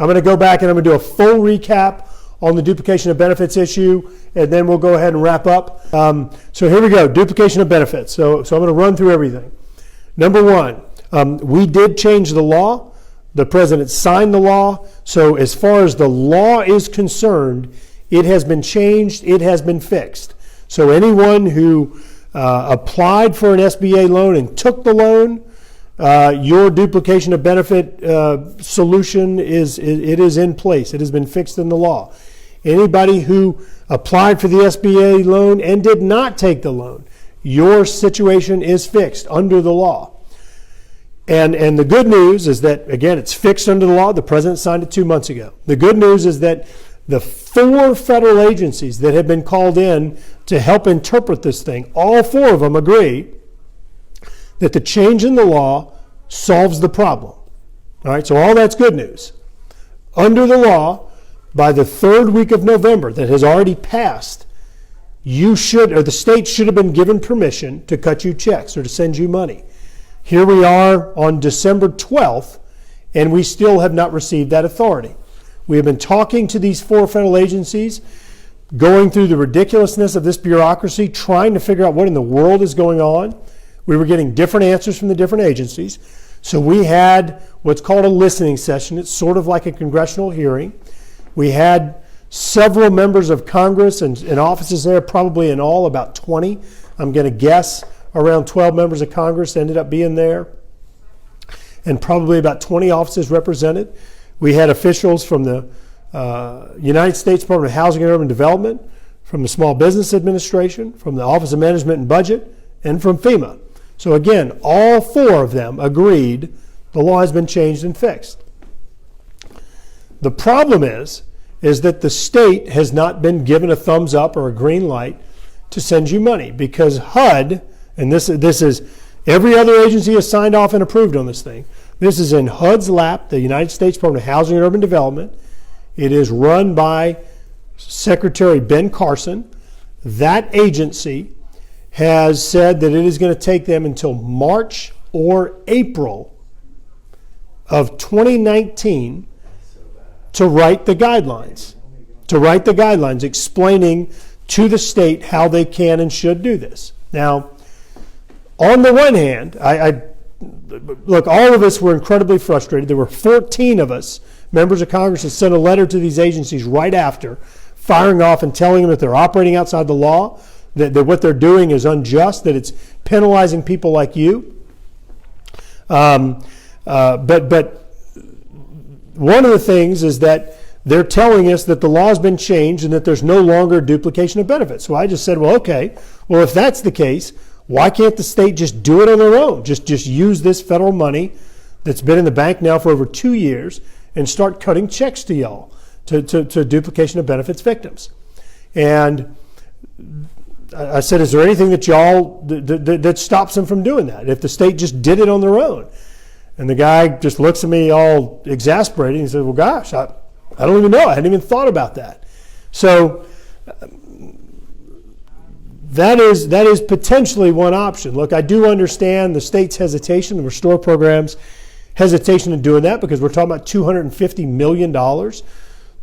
I'm going to go back and I'm going to do a full recap on the duplication of benefits issue, and then we'll go ahead and wrap up. So here we go, duplication of benefits. So I'm going to run through everything. Number one, we did change the law. The president signed the law. So as far as the law is concerned, it has been changed, it has been fixed. So anyone who applied for an SBA loan and took the loan, your duplication of benefit solution is in place. It has been fixed in the law. Anybody who applied for the SBA loan and did not take the loan, your situation is fixed under the law. And the good news is that, again, it's fixed under the law. The president signed it 2 months ago. The good news is that the 4 federal agencies that have been called in to help interpret this thing, all 4 of them agree that the change in the law solves the problem. All right, so all that's good news. Under the law, by the 3rd week of November that has already passed, you should, or the state should have been given permission to cut you checks or to send you money. Here we are on December 12th, and we still have not received that authority. We have been talking to these 4 federal agencies, going through the ridiculousness of this bureaucracy, trying to figure out what in the world is going on. We were getting different answers from the different agencies. So we had what's called a listening session. It's sort of like a congressional hearing. We had several members of Congress and offices there, probably in all about 20. I'm going to guess around 12 members of Congress ended up being there, and probably about 20 offices represented. We had officials from the United States Department of Housing and Urban Development, from the Small Business Administration, from the Office of Management and Budget, and from FEMA. So again, all 4 of them agreed the law has been changed and fixed. The problem is that the state has not been given a thumbs up or a green light to send you money, because HUD, and this is every other agency has signed off and approved on this thing. This is in HUD's lap, the United States Department of Housing and Urban Development. It is run by Secretary Ben Carson. That agency has said that it is going to take them until March or April of 2019 to write the guidelines, explaining to the state how they can and should do this. Now, on the one hand, look, all of us were incredibly frustrated. There were 14 of us, members of Congress, that sent a letter to these agencies right after, firing off and telling them that they're operating outside the law, that what they're doing is unjust, that it's penalizing people like you. But one of the things is that they're telling us that the law has been changed and that there's no longer duplication of benefits. So I just said, well, okay, well, if that's the case, why can't the state just do it on their own? Just use this federal money that's been in the bank now for over 2 years and start cutting checks to y'all, to duplication of benefits victims. And I said, is there anything that y'all, that stops them from doing that? If the state just did it on their own? And the guy just looks at me all exasperated and says, well, gosh, I don't even know. I hadn't even thought about that. So that is potentially one option. Look, I do understand the state's hesitation, the Restore program's hesitation in doing that, because we're talking about $250 million.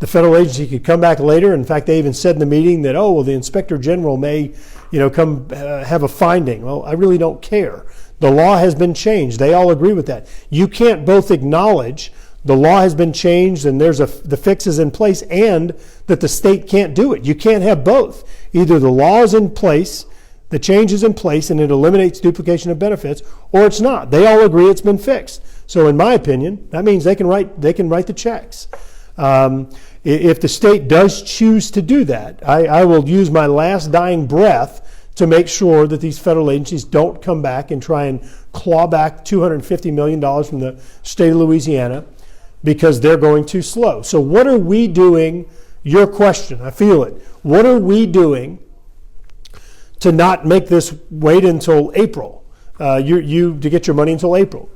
The federal agency could come back later. In fact, they even said in the meeting that, oh, well, the inspector general may, come have a finding. Well, I really don't care. The law has been changed. They all agree with that. You can't both acknowledge the law has been changed and the fix is in place, and that the state can't do it. You can't have both. Either the law is in place, the change is in place, and it eliminates duplication of benefits, or it's not. They all agree it's been fixed. So in my opinion, that means they can write the checks. If the state does choose to do that, I will use my last dying breath to make sure that these federal agencies don't come back and try and claw back $250 million from the state of Louisiana, because they're going too slow. So what are we doing? Your question, I feel it. What are we doing to not make this wait until April? To get your money until April.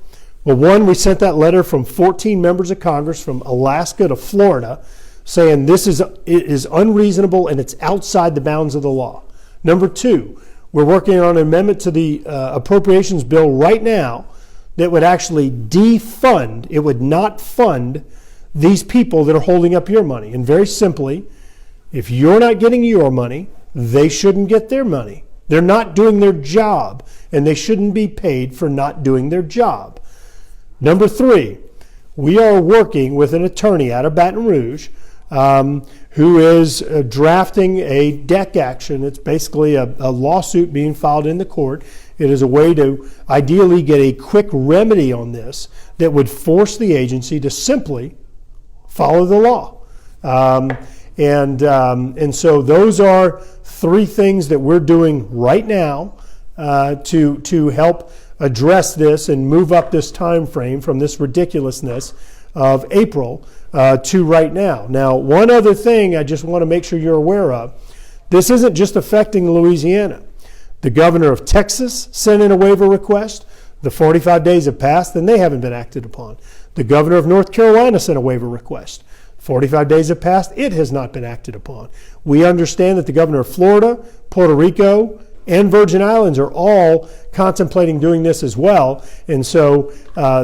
Well, one, we sent that letter from 14 members of Congress from Alaska to Florida saying this is unreasonable and it's outside the bounds of the law. Number two, we're working on an amendment to the appropriations bill right now that would actually defund, it would not fund these people that are holding up your money. And very simply, if you're not getting your money, they shouldn't get their money. They're not doing their job, and they shouldn't be paid for not doing their job. Number 3, we are working with an attorney out of Baton Rouge who is drafting a deck action. It's basically a lawsuit being filed in the court. It is a way to ideally get a quick remedy on this that would force the agency to simply follow the law. And so those are 3 things that we're doing right now to help address this and move up this time frame from this ridiculousness of April to right now. Now, one other thing I just want to make sure you're aware of. This isn't just affecting Louisiana. The governor of Texas sent in a waiver request. The 45 days have passed and they haven't been acted upon. The governor of North Carolina sent a waiver request. 45 days have passed. It has not been acted upon. We understand that the governor of Florida, Puerto Rico, and Virgin Islands are all contemplating doing this as well. And so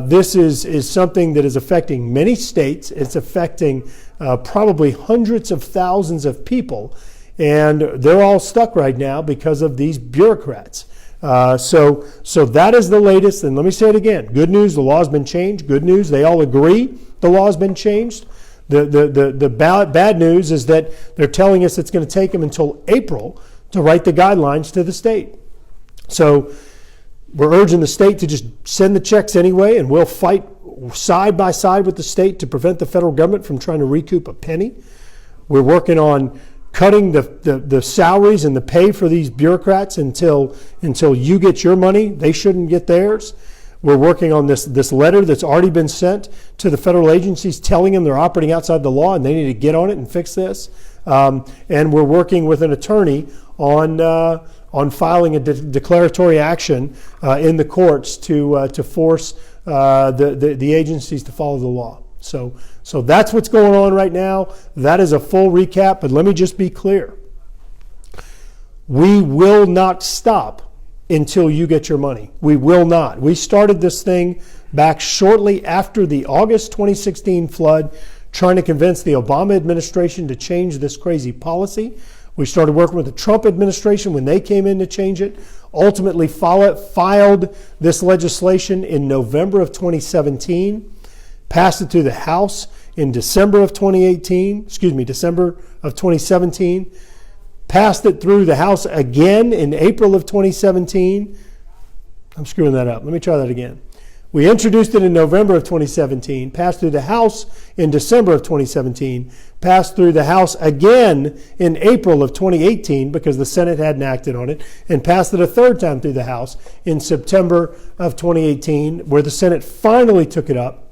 this is something that is affecting many states. It's affecting probably hundreds of thousands of people. And they're all stuck right now because of these bureaucrats. So that is the latest. And let me say it again. Good news, the law has been changed. Good news, they all agree the law has been changed. The bad news is that they're telling us it's going to take them until April to write the guidelines to the state. So we're urging the state to just send the checks anyway, and we'll fight side by side with the state to prevent the federal government from trying to recoup a penny. We're working on cutting the salaries and the pay for these bureaucrats until you get your money. They shouldn't get theirs. We're working on this letter that's already been sent to the federal agencies telling them they're operating outside the law and they need to get on it and fix this. And we're working with an attorney on filing a declaratory action in the courts to force the agencies to follow the law. So that's what's going on right now. That is a full recap, but let me just be clear. We will not stop until you get your money. We will not. We started this thing back shortly after the August 2016 flood, trying to convince the Obama administration to change this crazy policy. We started working with the Trump administration when they came in to change it. Ultimately filed this legislation in November of 2017, passed it through the House in December of 2017, passed it through the House again in April of 2017. I'm screwing that up. Let me try that again. We introduced it in November of 2017, passed through the House in December of 2017, passed through the House again in April of 2018 because the Senate hadn't acted on it, and passed it a third time through the House in September of 2018, where the Senate finally took it up.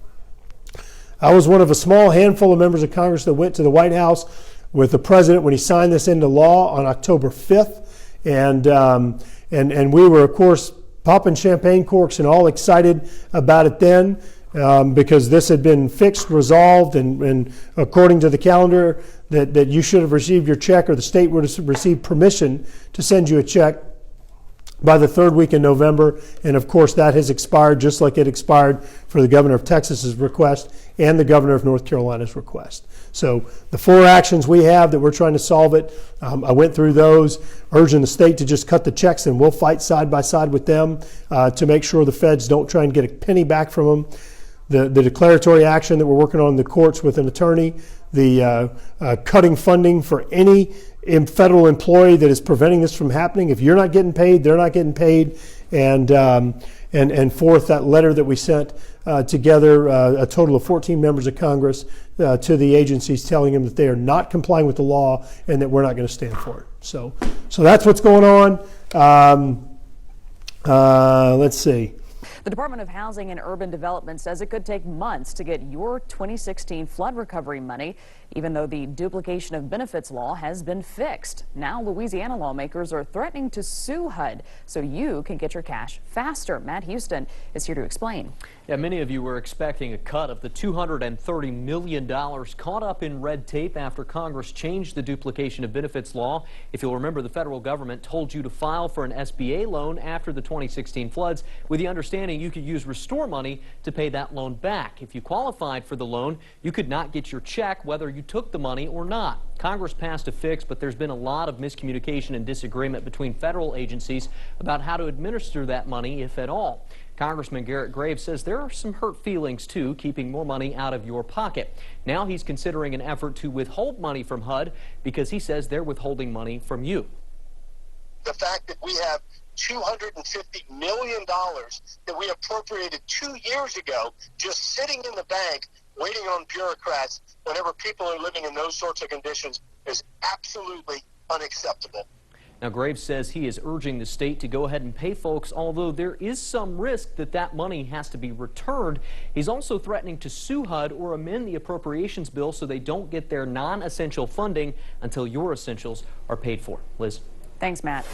I was one of a small handful of members of Congress that went to the White House with the president when he signed this into law on October 5th. And we were, of course, popping champagne corks and all excited about it then because this had been fixed, resolved, and according to the calendar that you should have received your check, or the state would have received permission to send you a check by the 3rd week in November. And of course that has expired, just like it expired for the governor of Texas's request and the governor of North Carolina's request. So the 4 actions we have that we're trying to solve it, I went through those, urging the state to just cut the checks, and we'll fight side by side with them to make sure the feds don't try and get a penny back from them. The declaratory action that we're working on in the courts with an attorney, the cutting funding for any federal employee that is preventing this from happening. If you're not getting paid, they're not getting paid. And fourth, that letter that we sent together, a total of 14 members of Congress, to the agencies telling them that they are not complying with the law and that we're not going to stand for it. So that's what's going on. Let's see. The Department of Housing and Urban Development says it could take months to get your 2016 flood recovery money, even though the duplication of benefits law has been fixed. Now Louisiana lawmakers are threatening to sue HUD so you can get your cash faster. Matt Houston is here to explain. Yeah, many of you were expecting a cut of the $230 million caught up in red tape after Congress changed the duplication of benefits law. If you'll remember, the federal government told you to file for an SBA loan after the 2016 floods with the understanding saying you could use restore money to pay that loan back. If you qualified for the loan, you could not get your check whether you took the money or not. Congress passed a fix, but there's been a lot of miscommunication and disagreement between federal agencies about how to administer that money, if at all. Congressman Garrett Graves says there are some hurt feelings, too, keeping more money out of your pocket. Now he's considering an effort to withhold money from HUD because he says they're withholding money from you. The fact that we have $250 million that we appropriated 2 years ago just sitting in the bank waiting on bureaucrats whenever people are living in those sorts of conditions is absolutely unacceptable. Now, Graves says he is urging the state to go ahead and pay folks, although there is some risk that that money has to be returned. He's also threatening to sue HUD or amend the appropriations bill so they don't get their non-essential funding until your essentials are paid for. Liz. Thanks, Matt.